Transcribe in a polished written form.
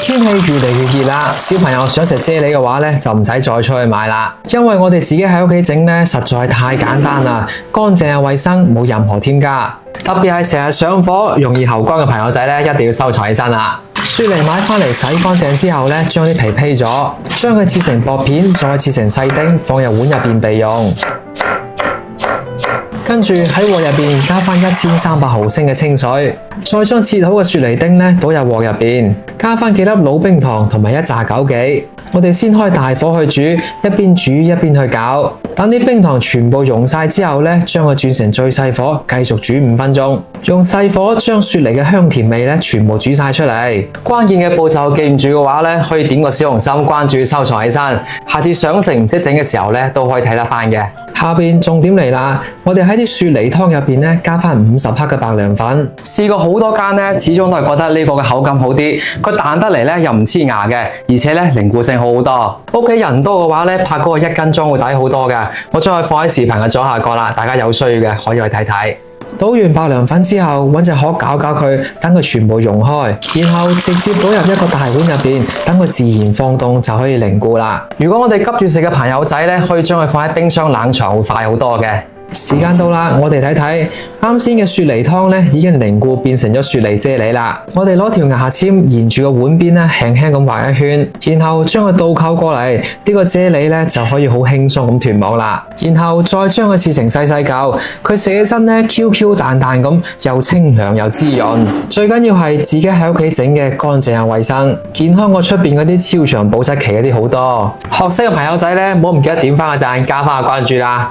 天氣越嚟越熱啦，小朋友想食啫喱嘅話咧，就唔使再出去買啦，因為我哋自己喺屋企整咧，實在太簡單啦，乾淨又衛生，冇任何添加。特別係成日上火、容易喉乾嘅朋友仔咧，一定要收藏起身啦。雪梨買翻嚟洗乾淨之後咧，將啲皮披咗，將佢切成薄片，再切成細丁，放入碗入邊備用。跟住喺鑊入邊加翻1300毫升嘅清水，再將切好嘅雪梨丁咧倒入鑊入邊，加翻幾粒老冰糖同埋一紮枸杞。我哋先開大火去煮，一邊煮一邊去攪。等啲冰糖全部溶晒之後咧，將佢轉成最細火，繼續煮5分鐘。用細火將雪梨嘅香甜味咧全部煮晒出嚟。關鍵嘅步驟記唔住嘅話咧，可以點個小紅心關注收藏起身，下次想食唔識整嘅時候咧都可以睇得翻嘅。下邊重點嚟啦，我哋喺啲雪梨湯入邊咧加翻50克嘅白涼粉。試過好多間咧，始終都係覺得呢個嘅口感好啲，佢彈得嚟咧又唔黐牙嘅，而且咧凝固性好好多。屋企人多嘅話咧，拍嗰個1斤裝會抵好多嘅。我將佢放喺視頻嘅左下角啦，大家有需要嘅可以去睇睇。倒完白涼粉之後，揾隻殼攪攪佢，等佢全部溶開，然後直接倒入一個大碗入邊，等佢自然放凍就可以凝固啦。如果我哋急住食嘅朋友仔咧，可以將佢放喺冰箱冷藏，會快好多嘅。時間到啦，我哋睇睇啱先嘅雪梨湯咧，已經凝固變成咗雪梨啫喱啦。我哋攞條牙籤沿住個碗邊咧，輕輕咁畫一圈，然後將佢倒扣過嚟，呢個啫喱咧就可以好輕鬆咁脫模啦。然後再將佢切成細細嚿，佢食起身咧 Q Q 彈彈咁，又清涼又滋潤。最緊要係自己喺屋企整嘅，乾淨又衛生，健康過出邊嗰啲超長保質期嗰啲好多。學識嘅朋友仔咧，唔好唔記得點翻個讚，加翻個關注啦。